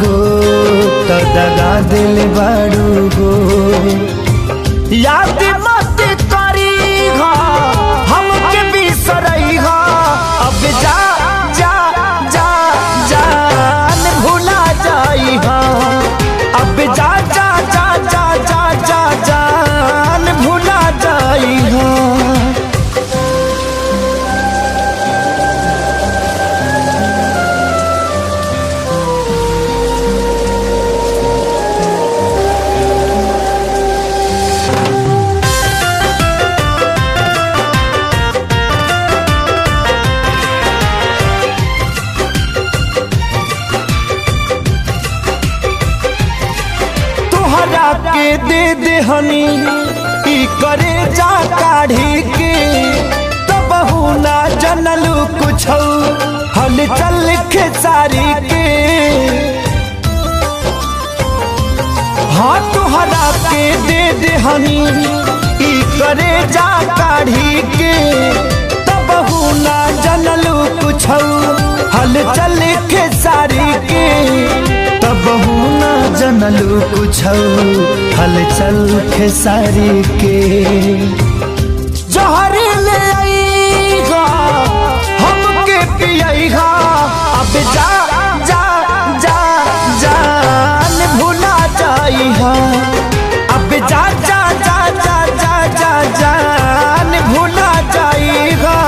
हो तो दगा दिल बारू हो। याद मत करी हो हमके बिसरई हो, अब जा जा जा जान भुला जाई हो, अब जा जा जा जा जा जा जान भुला जाई हो। के दे दे हनी ई करे जा काढ़ी के, तब ना जनलू कुछ हल चल खेसारी के। हाँ तुहरा के दे दे हनी ई करे जा काढ़ी के, तब ना जनलू कुछ हल चल खेसारी के, तब ना जनलू कुछ हलचल खेसारी के। जहर ले आईगा हमके पियईगा, अब जा जा जा जान भुला जाईगा, अब जा जा जा जा जा जा जान भुला जाईगा।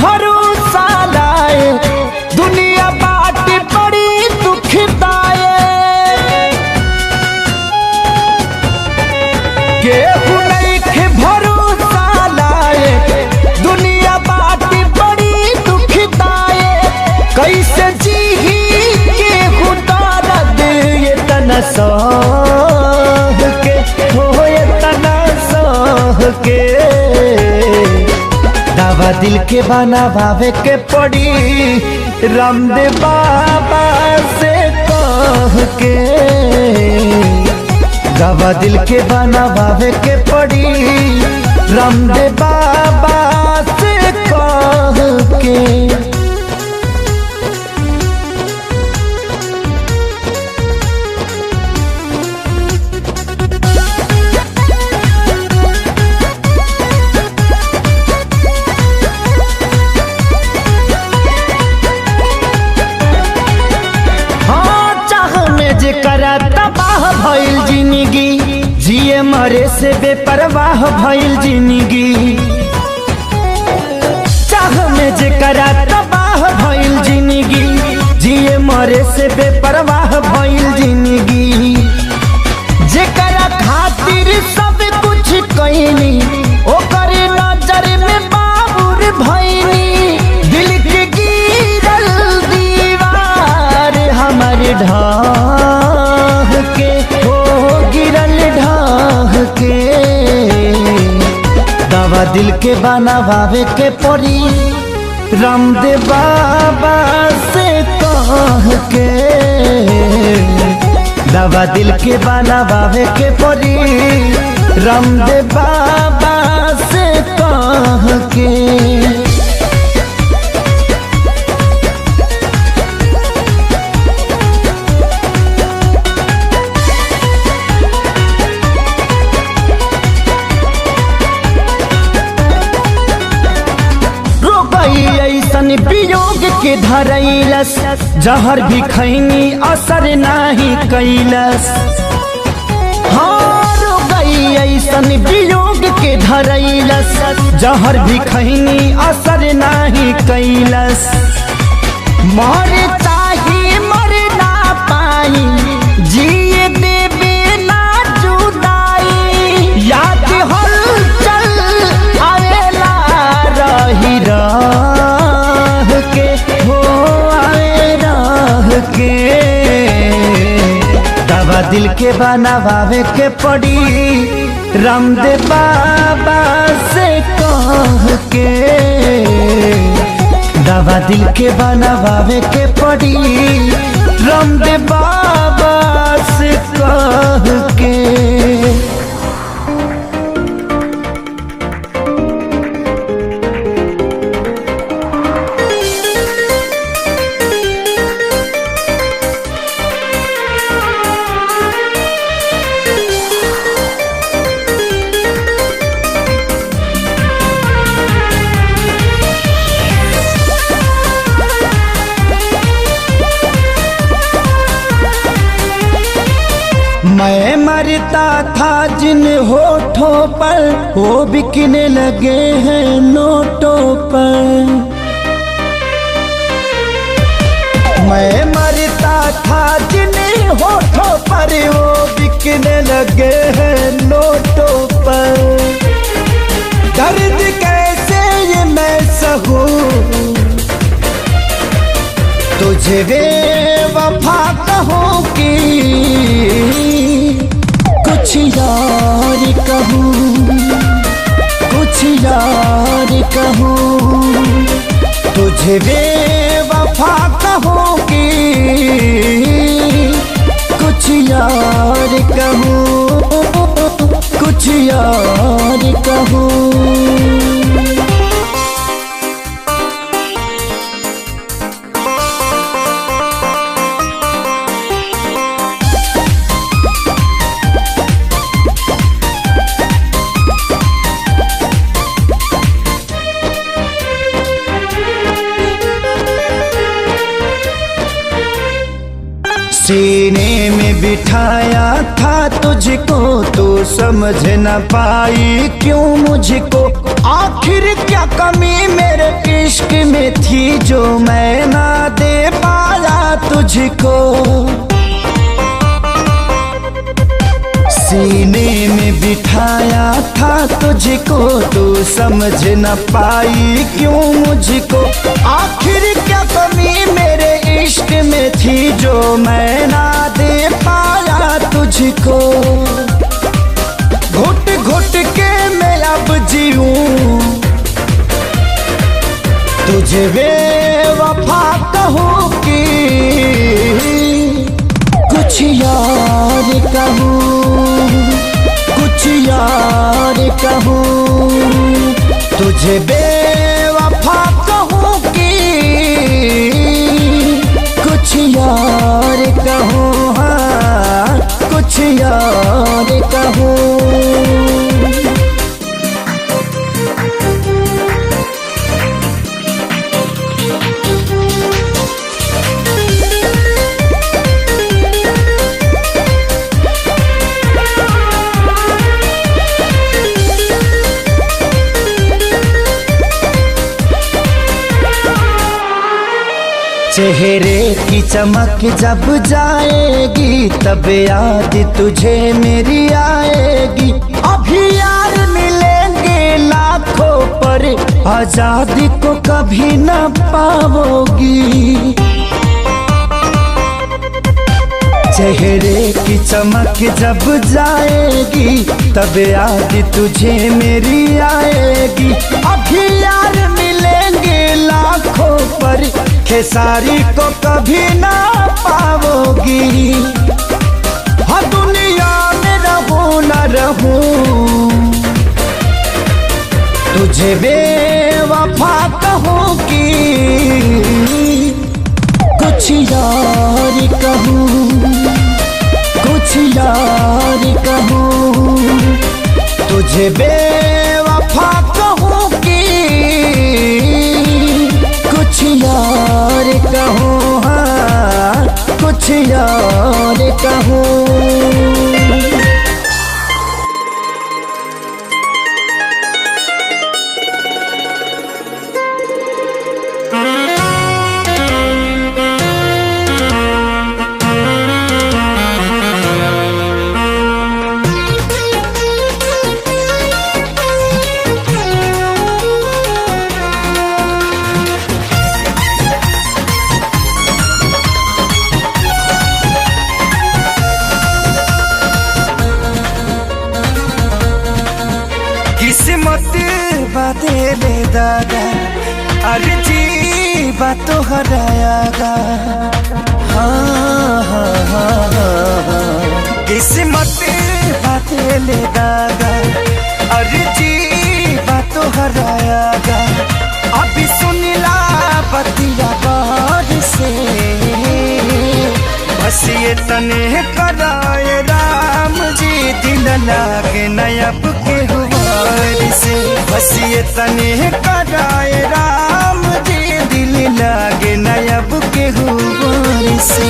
भरोसा लाए दुनिया बाट बड़ी दुखदाए, केहू नहीं भरोसा लाए दुनिया बाट बड़ी दुखदाए। कैसे जीही केहू दर्द ये तना सह के हो, ये तना सह के। दवा दिल के बनावे के पड़ी रामदेव बाबा से कह के, दवा दिल के बनावे के पड़ी रामदेव बाबा से कह के। तबाह भइल जिंदगी जिए मरे से बेपरवाह भइल जिंदगी, चाह में जेकरा तबाह भइल जिंदगी जिए मरे से बेपरवाह भइल जिंदगी। जेकरा खातिर सब कुछ कइनी ओकर नजर में बाबुर भइनी, दिल के गिरल दीवार हमर ढाह के हो, गिरल ढाह के। दवा दिल के बनावे के पड़ी रामदेव बाबा से कह के, दवा दिल के बनावे के पड़ी रामदेव बाबा से कह के। ऐसन वियोग के धरैलस जहर भी खैनी असर नाही कैलस। हाँ रो गई ऐसन वियोग के धरैलस जहर भी खैनी असर नाही कैलस। मर चाहे मर ना पाई जिए देवे ना जुदाई, याद हलचल आवेला रही राह के हो, आवे राह के। दवा दिल के बनावे के पड़ी रामदेव बाबा से कह के दवा दिल के बनावे के पड़ी, रामदेव बाबा से कह के। मैं मरता था जिन होठों पर, वो बिकने लगे हैं नोटों पर। मैं मरता था जिन होठों पर, वो बिकने लगे हैं नोटों पर। दर्द कैसे ये मैं सहूं, तुझे बेवफा कहूं कि कुछ यार कहूं, कुछ यार कहूं। तुझे बेवफा कहूं कि कुछ यार कहूं, कुछ यार कहूं। सीने में बिठाया था तुझको, तू समझ न पाई क्यों मुझको। आखिर क्या कमी मेरे इश्क में थी जो मैं ना दे पाया तुझको। सीने में बिठाया था तुझको, तू समझ न पाई क्यों मुझको। आखिर क्या कमी मेरे इश्क में थी जो मैं ना दे पाया तुझको। घुट घुट के मैं अब जीऊं, तुझे बेवफा कहूं कि कुछ यार कहूं, कुछ यार कहूं। तुझे बेवफा कहूं कि कुछ यार कहूं, हाँ कुछ यार कहूं। चेहरे की चमक जब जाएगी, तब याद तुझे मेरी आएगी। अभी यार मिलेंगे लाखों पर, आजादी को कभी न पाओगी। चेहरे की चमक जब जाएगी, तब याद तुझे मेरी आएगी। अभी यार मिलेंगे लाखों पर, खेसारी को कभी ना पाओगी। हाँ दुनिया में रहूं न रहूं, तुझे बेवफा कहूं कि कुछ यार कहूं, कुछ यार कहूं। तुझे बेवफा कहूं कि कुछ यार कहूं, हाँ कुछ यार कहूं। बातों हरायागा। हाँ हाँ हाँ हाँ किस्मत बातें ले दागा। अरे जी बातों हरायागा। अभी सुनिला बतिया बार से बस ये तने कराए राम जी दिल लागे नयब के हुआर से। बस ये तने कराए राम जी दिल लागे नयब के हुआर से।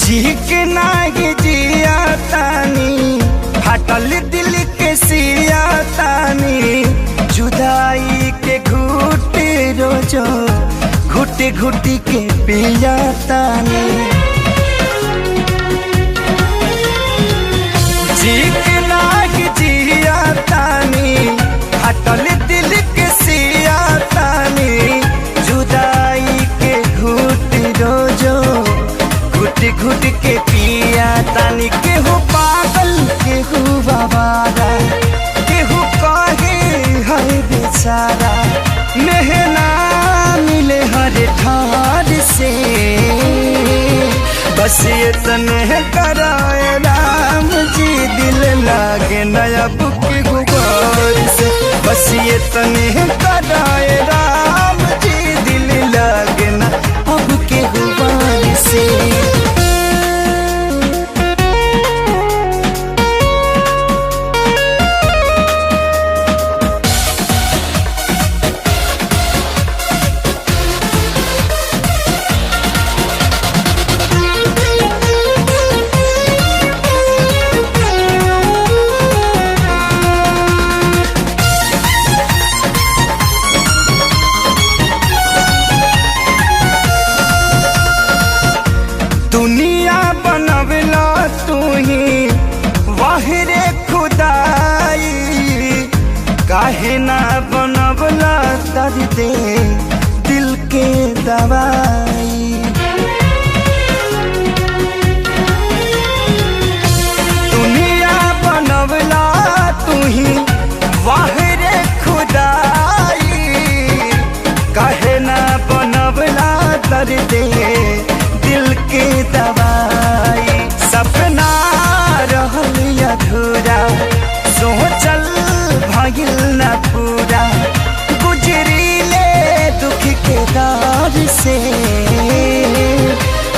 जी के नागी जिया तानी हटल दिल के सिया तानी। जुदाई के घुट रोजो घुट घुट के पिया तानी। जी के नागी जिया तानी हटल दिल के सिया तानी। जुदाई के घुट रोजो घुट घुट के पिया तानी। केहू पागल केहू बाबारा केहू कहे है बेचारा। मेहना मिले हर ठार से बस ये तने कराए राम जी दिल लागे नयब के गुबार से। बस ये तने कराए राम जी दिल लागे ना अब के गुबार से। दुनिया बनवला तू ही वाहिरे खुदाई। काहे ना बनवला दर्द दिल के दवाई। दुनिया बनवला तू ही वाहिरे खुदाई। काहे ना बनवला दर्द दिल के दवाई। सपना रहल अधूरा सोचल भइल न पूरा। गुजरीले दुख के दौर से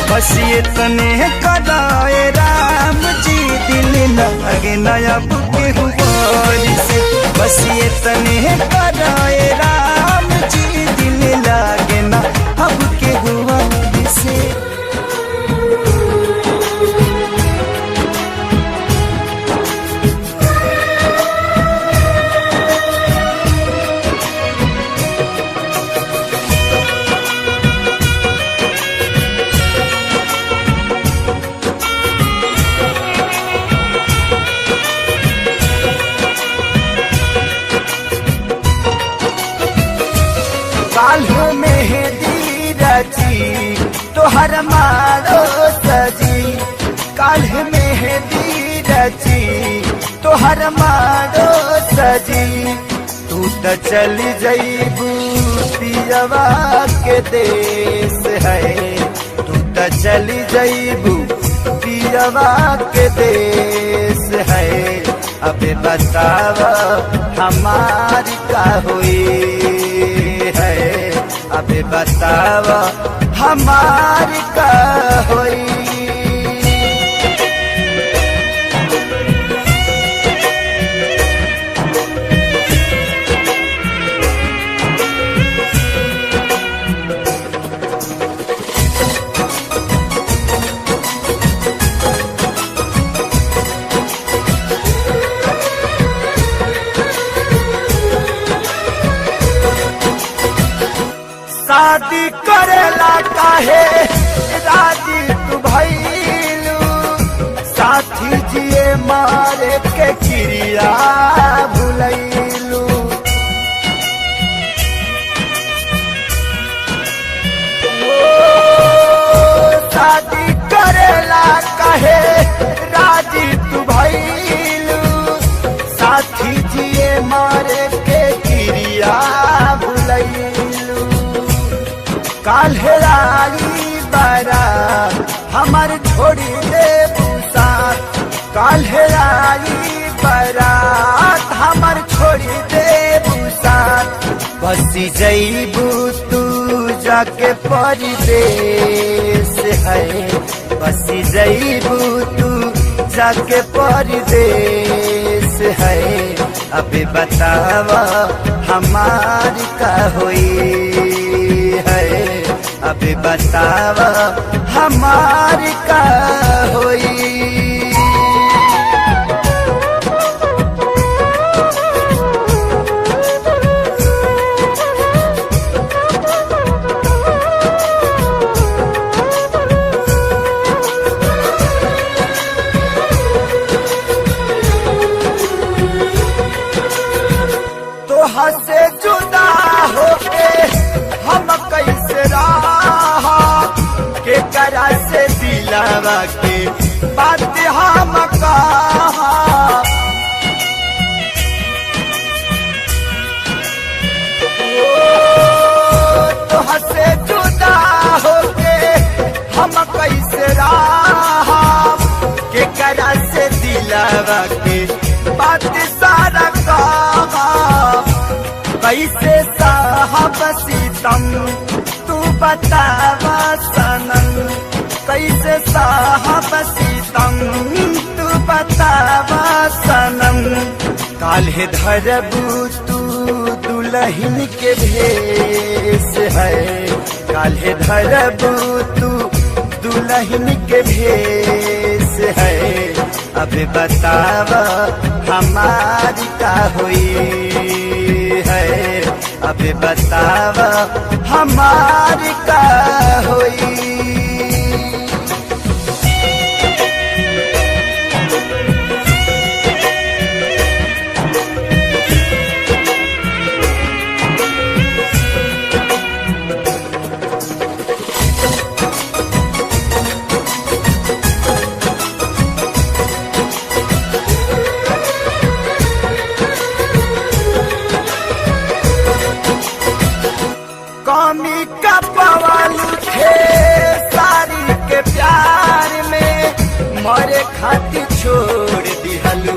बस ये तने कराए राम जी दिल लागे नयब के हुआर से। बस ये तने कराए राम जी दिल लागे ना अब के हुआर से। काल्हू मेहंदी रची तोहर मारो सजी। काल्ह मेहंदी रची तोहर मारो सजी। तू तो चली जईबू पियवा के देश है। तू तो चली जईबू पियवा के देश है। अबे बतावा हमारी का हुई है। अबे बतावा हमारी का हुई। शादी करेला काहे राजी तू भइलू। साथी जिए मारे के चिड़िया भुलैलू। काल्हे आई बारात हमार छोड़ी दे साथ। काल्हे आई बारात हमार छोड़ी दे साथ। बसी जईबू तू जाके परदेस है। बसी जईबू तू जाके परदेस है। अबे बतावा हमारी का होई है। अबे बतावा हमारी का होई। से जुदा होके हम कैसे रहा के करा से दिलावा के बात हम कहा। तो से जुदा होके हम कैसे रहा के करा से दिलावा के बात सारा कहा। कैसे साहब सीतम तू बतावा सनम। कैसे साहब सीतम तू बतावा सनम। काल्हे धरबू तू दुल्हन के भेष है। काल्हे धरबू तू दुल्हन के भेष है। अब बतावा हमारी का हुई है। अब बतावा हमारी का होई। कमी का पवालू थे सारी के प्यार में। मरे खातिर छोड़ दिहलू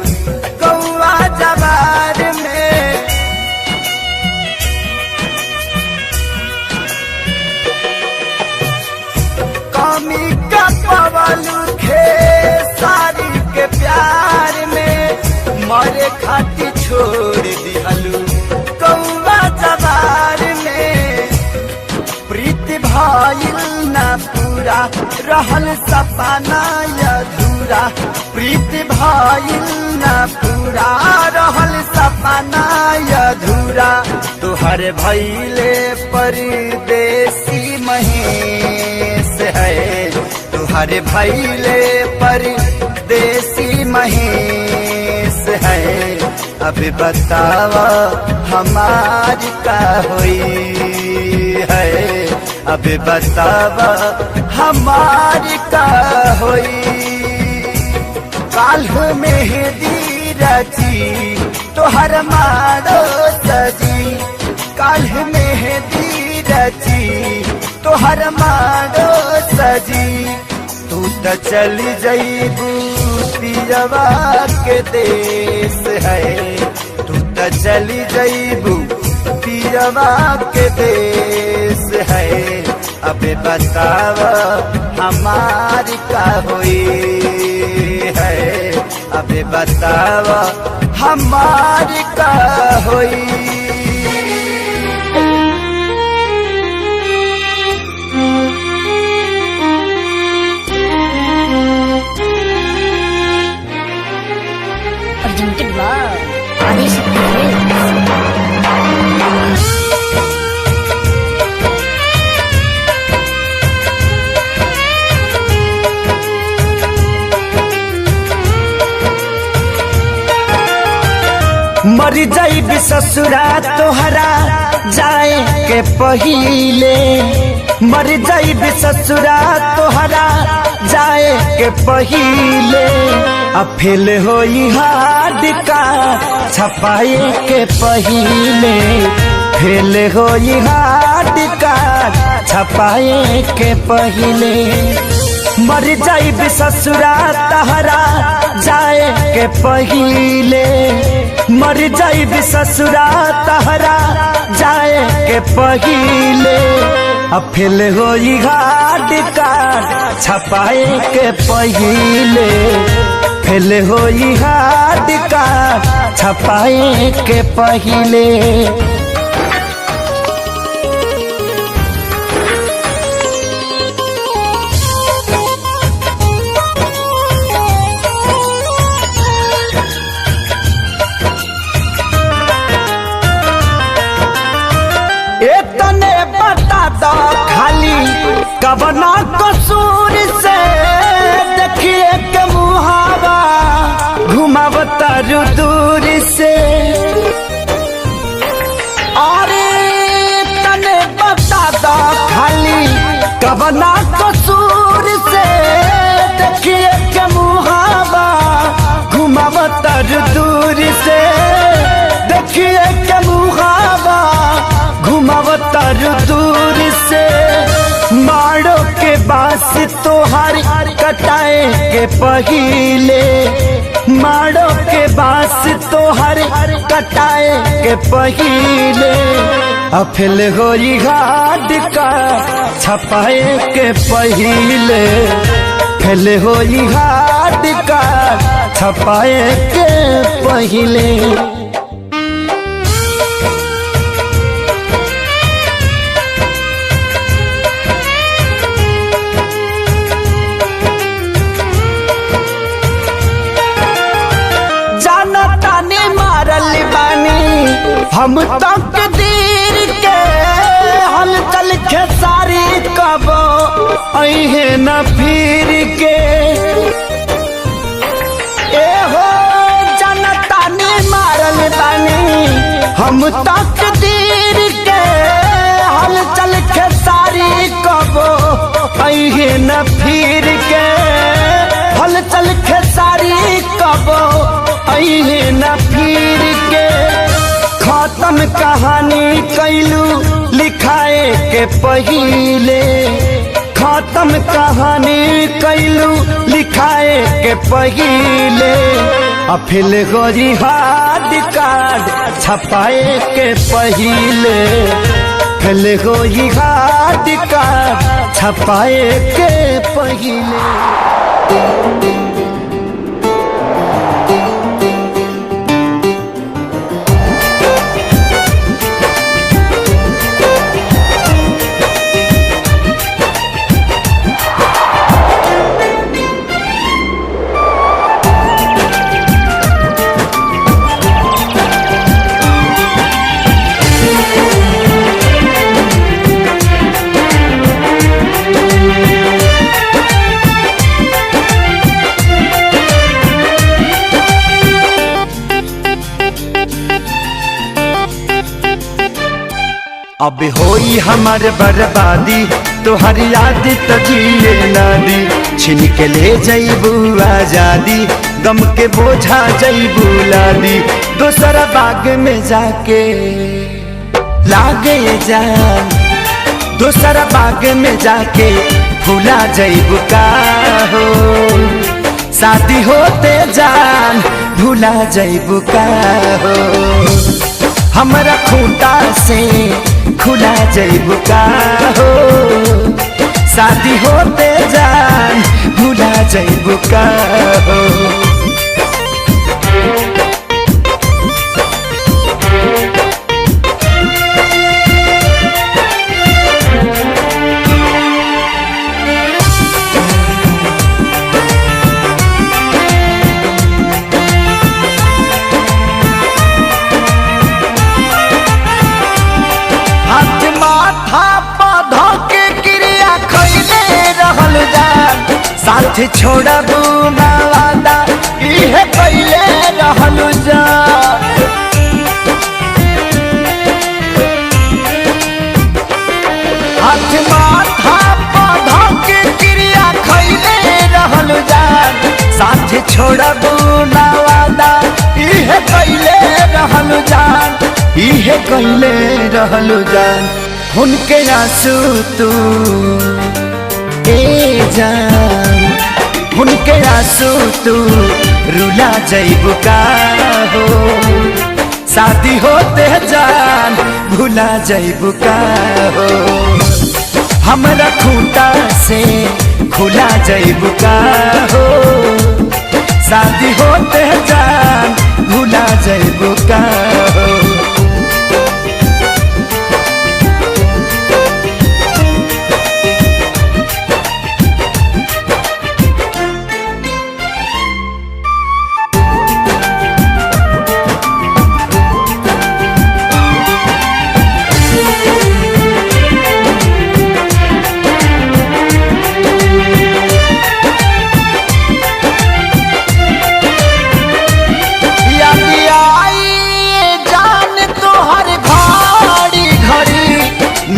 कौआ जवार में। कमी का पवालू थे सारी के प्यार में। मरे खातिर छोड़ दिहलू कौआ जवार में। प्रीति भाईल ना पूरा रहल सपना अधूरा। प्रीति भाईल ना पूरा रहल सपना अधूरा। तुहर भैले परदेसी महेश है। तुहर भैले परदेसी महेश है। अब बतावा हमारी का होई है। अब बतावा हमारी का होई। काल्ह मेहंदी रची तोहर मारो सजी। काल्ह मेहंदी रची तोहर मारो सजी। तू तो चली जईबू पियवा के देश है। तू तो चली जईबू पियवा के देश है। अब बतावा हमारी का हुई है। अब बतावा हमारी का हुई। Presented by Adishakti Films. मर जाइब ससुरा तोहरा जाए के पहिले। मर जाइब ससुरा तोहरा जाए के पहिले। अब फेल होई हार्ड का छपाए के पहिले। फेल होई हार्ड हार्ड कार्ड छपाए के पहिले मर जाई ससुरा तहरा जाए के पहिले मर जाई ससुरा तहरा जाए के पहिले अब फेल होई हार्ड कार्ड छपाए के पहिले फेल होई हार्ड कार्ड छपाए के पहिले इतने बता दो खाली कबना कसूर से देखिए के मुहावा घुमावता दूर से अरे तने बता दो खाली कबना कसूर से देखिए के मुहावा घुमावता दूर से देखिए के मुहावा घुमावतर दूर से मारो के बास तोहार कटाए के पहिले मारो के बास तोहार कटाए के पहिले अफिल होई हार्ड का छपाए के पहिले फेल होई हार्ड का छपाए के पहिले हम तक दीर के हल चल खेसारी कब अहे न फिर के ए हो जनता ने मारल बानी हम तक दीर के हल चल खेसारी कब अहे न फिर के हल चल खेसारी कब अहे न फिर के खत्म कहानी कैलू लिखाए के पहिले खत्म कहानी कैलू लिखाए के पहिले अफिल गोरी हार्ड कार्ड छपाए के पहिले फेल गोरी हार्ड कार्ड छपाए के पहिले अब होई हमार बर्बादी तोहर याद तजिए नादी छिन के ले जईबू आजादी गम के बोझा जईबू लादी दोसरा बाग में जाके लागे जान दोसरा बाग में जाके भूला जईबू का हो शादी होते जान भूला जईबू का हो हमारा खूंटा से खुला जईबू का हो शादी होते जान भूला जईबू का हो साथ छोड़बू ना वादा इहे पहले रहलू जा हाथ माथा पौधा के क्रिया खैले रहलू जान साथ छोड़बू ना वादा इहे पहले रहलू जान इहे पहले रहलू जान उनके आंसू तू ए जान, उनके आंसू तू रुला जइबू का हो, शादी होते जान भुला जइबू का हो, हमरा खूंटा से खुला जइबू का हो, शादी होते जान भुला जइबू का हो।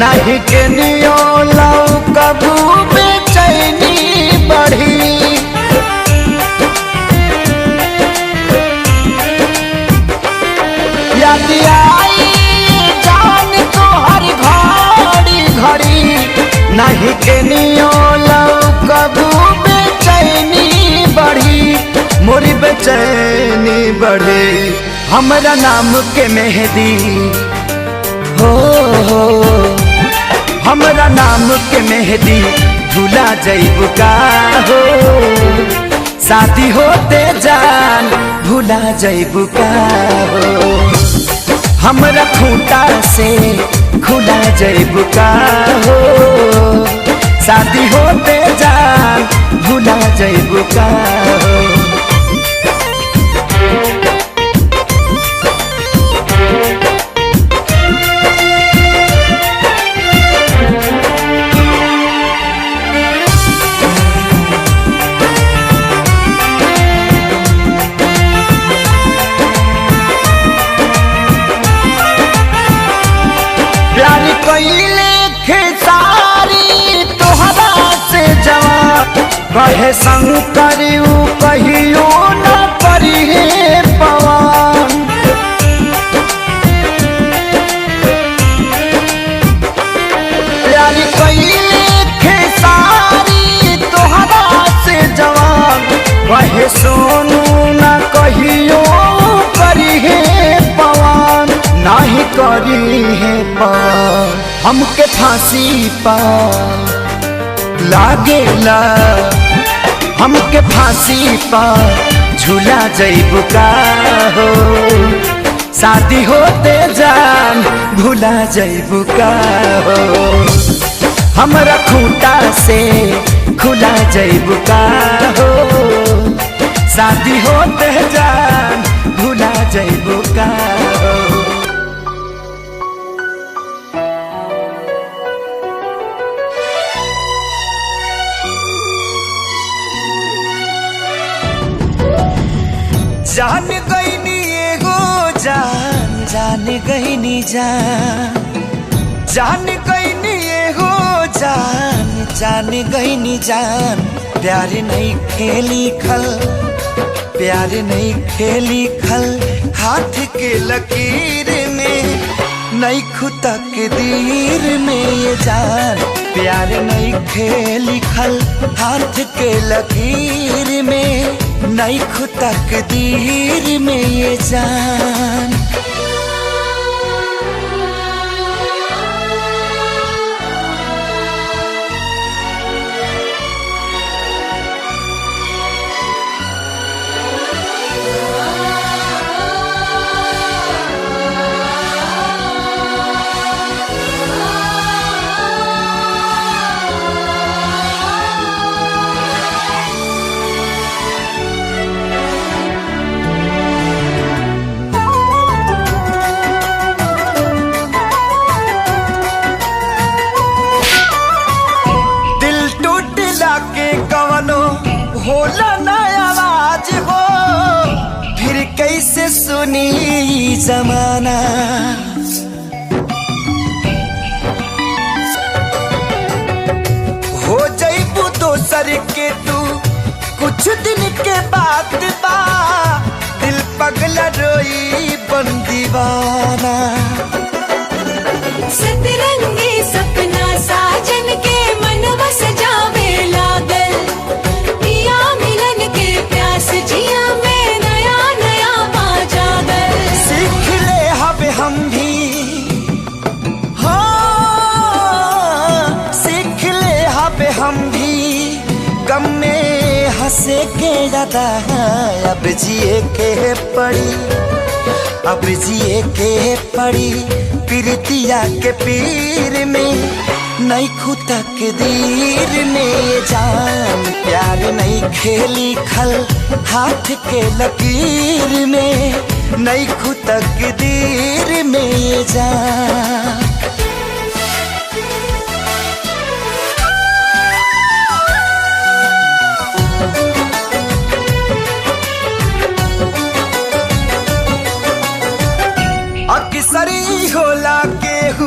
नहीं के नियो लाऊ कबू बेचैनी बढ़ी, याद आई जान तो हर घड़ी घड़ी, नहीं के नियो लाऊ कबू बेचैनी बढ़ी, मोरी बेचैनी बढ़ी, हमरा नाम के मेहंदी हो, हमरा नाम के मेहंदी भुला जइबू का हो, शादी होते जान भुला जइबू का हो, हमरा खूंटा से खुला जइबू का हो, शादी होते जान भुला जइबू का हो। प्यार कइले खेसारी तोहरा से जवान, कहे संग करियो कहियो न करिहे पवन, प्यार कइले खेसारी तोहरा से जवान, कहे सोनू न कहियो करिहे पवन, नाही करी है पार हमके फांसी पा लागेला, हमके फांसी पा झूला जइबू का हो, शादी होते जान भुला जइबू का हो, हमरा खूंटा से खुला जइबू का हो, शादी होते जान भुला जइबू का हो। जान गईनी एगो जान, जान गईनी जान, जान गईनी एगो जान, जान गईनी जान, प्यार नहीं खेली खल, प्यार नहीं खेली खल, हाथ के लकीर में नहीं खुदा के दीर में ये जान, प्यार नहीं खेली खल, हाथ के लकीर में नहीं खुदा के दीर में ये जान। होला ना आवाज हो फिर कैसे सुनी जमाना, हो जाइबू दोसर के तू कुछ दिन के बाद बा, दिल पगला रोई बन दीवाना। सतरंगी दादा अब जिए के पड़ी, अब जिए के पड़ी प्रीतिया के पीर में, नहीं खुदा के दीर में जान प्यार नहीं खेली खल हाथ के लकीर में, नहीं खुदा के दीर में जान। अक्सरी होला केहू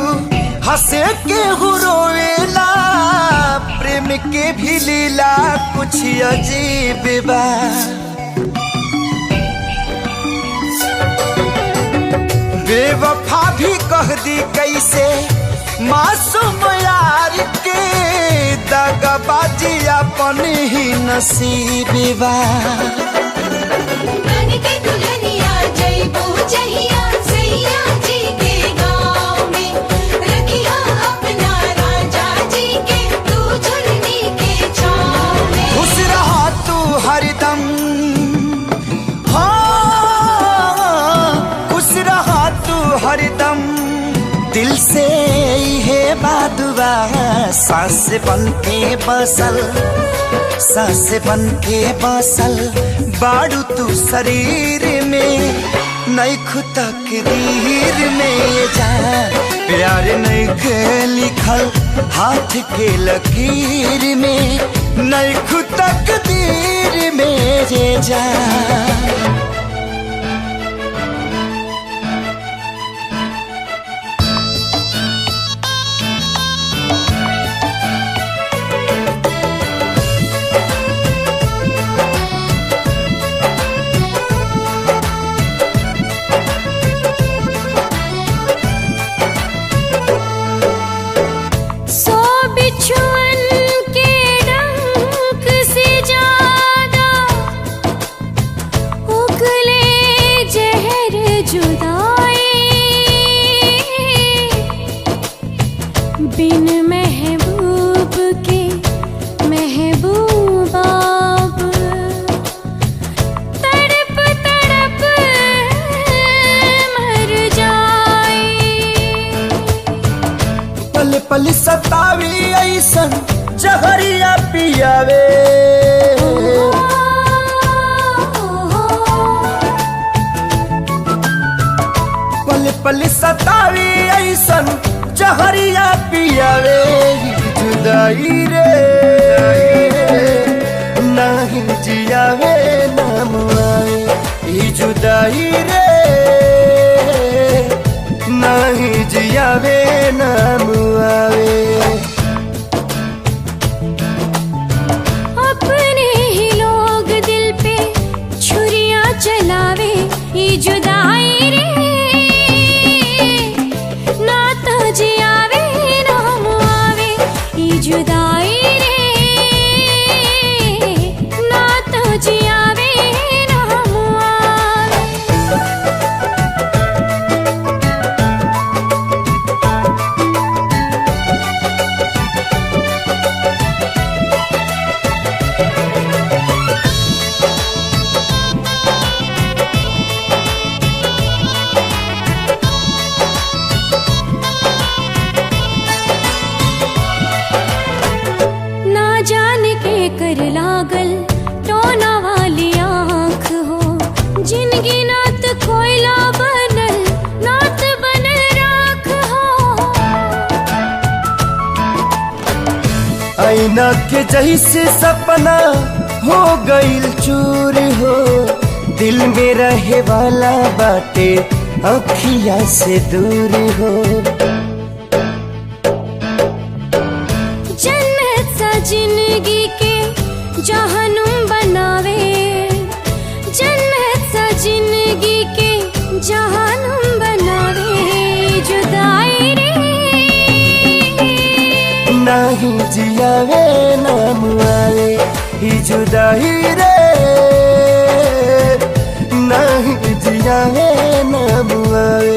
हंसे केहू रोवेला, प्रेम के भी लीला कुछ अजीब बा। बेवफा भी कह दी कैसे मासूम यार के, दगाबाजी अपन ही नसीब बा। हरदम हाँ खुश रहा तू हरदम, दिल से है बादुआ सांस बन के बसल, सांस बन के बसल बाड़ू तू शरीर में, नहीं खुदा के दीर में जान प्यार नहीं के लिखल हाथ के लकीर में, नहीं खुदा के दीर में जान। बिन महबूब के महबूब अब तड़प तड़प मर जाए, पल पल सतावी ऐसन जहरिया पियावे, पल पल सतावी ऐसन जहरिया पियावे, जुदाई रे नहीं जियावे नाम आए, जुदाई रे नहीं जियावे नाम आवे। अपने ही लोग दिल पे छुरियां चलावे, ये जुदाई रे ना तो जियावे नाम आवे, ये जुदाई रे ना तो जियावे नाम आवे। कर लागल टोना वाली आँख हो, जिनगी नात कोयला बनल नात बनल राख हो। आईना के जैसे सपना हो गईल चूर हो, दिल में रहे वाला बाटे अखियाँ से दूर हो। जन्नत सा जिंदगी के जहनुम बनावे, जन्नत सा जिंदगी के जहनुम बनावे, जुदाई रे नहीं जियावे नाम आवे, जुदाई रे नहीं जियावे नाम आवे।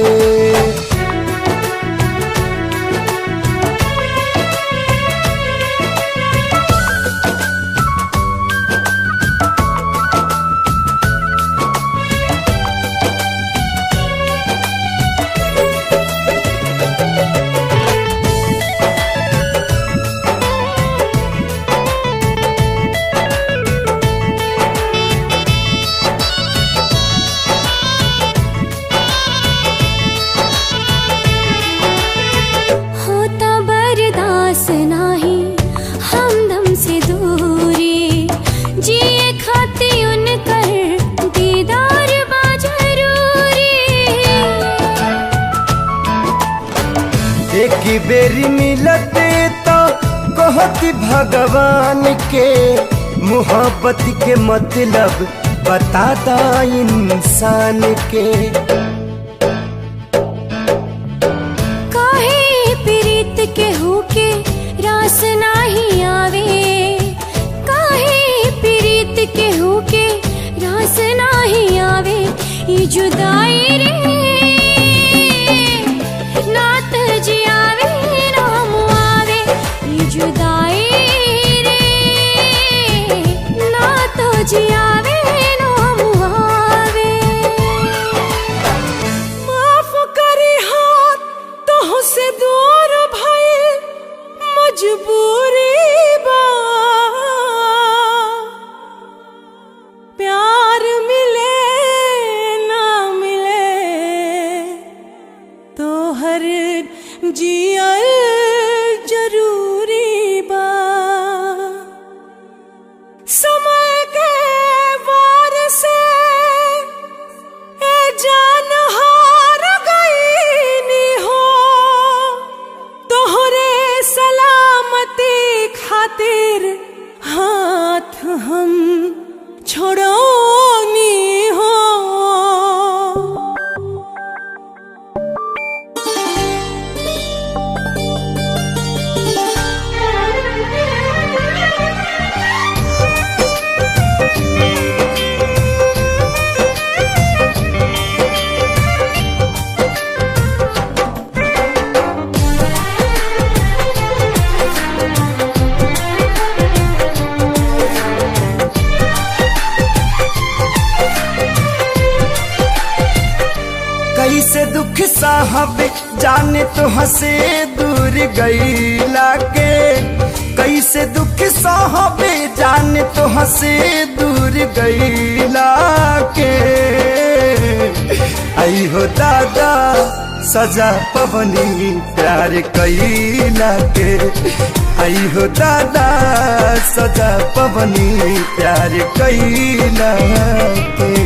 बेरी मिलते तो कहती भगवान के मोहब्बत के मतलब बताता इंसान के। काहे प्रीत के होके रास नाही आवे, काहे प्रीत के होके रास नाही आवे, ये जुदाई रे नात जियावे राम आवे, ये जुदाई रे नात जियावे राम आवे। माफ करी हाथ तो से दूर भई मजबूरी बा, प्यार मिले ना मिले तो हर जियल जरूरी बा। समय के वार से ए जान हार गईनी हो, तोहरे सलामती खातिर हाथ हम छोड़ोनी हो। कैसे दुख साहब जाने तो हंसे दूर गईला के, कैसे दुख साहब जाने तो हंसे दूर गईला के। आई हो दादा सजा पवनी प्यार कईला के, आई हो दादा सजा पवनी प्यार कईला के।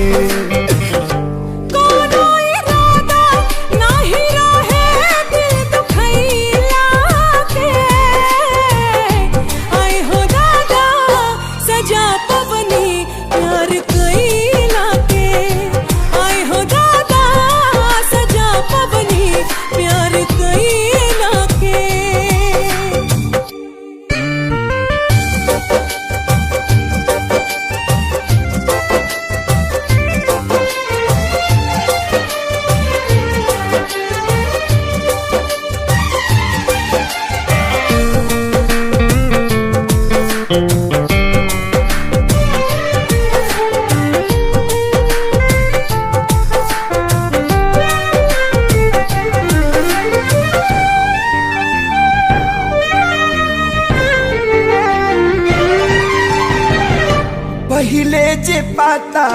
पहिले जे पाता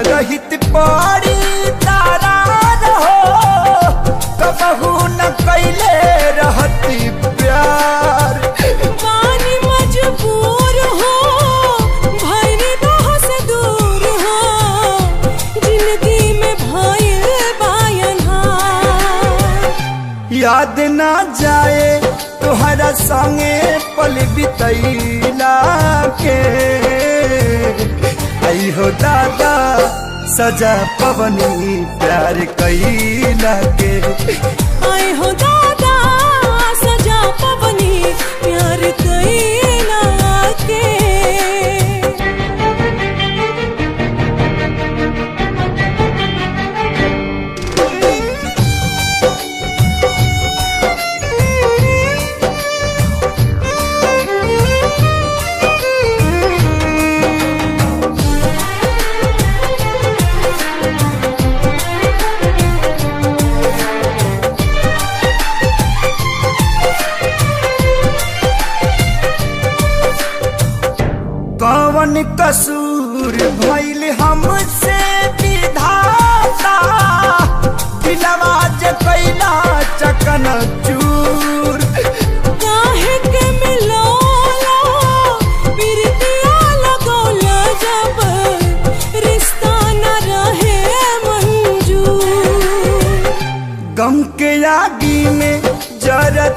रहित पड़ी तारा रहो, कबहू न कैले रहती प्यार। पानी मजबूर हो भइल तोह से दूर हो, जिंदगी में भइल बायनहार। याद ना जाए तोहरा संगे पल बितैला के, आई हो दादा सजा पवनी प्यार कईला के। आई हो दादा सजा पवनी प्यार कईला के।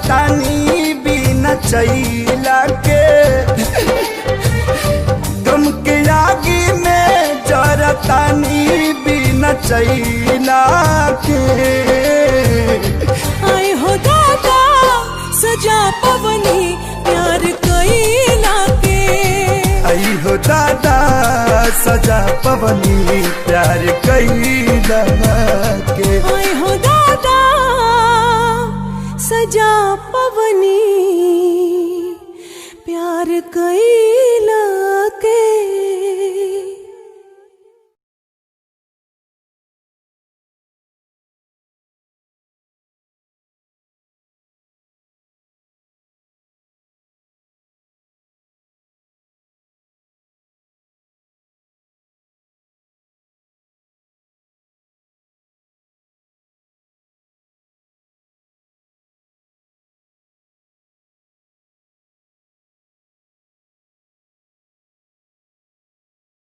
जरतानी बिना चैला के गम के आगी में जरतानी बिना चैला के। आए हो दादा सजा पवनी प्यार कैला के। आई हो दादा सजा पवनी प्यार कैला के। आए हो दादा सजा पवनी प्यार कैला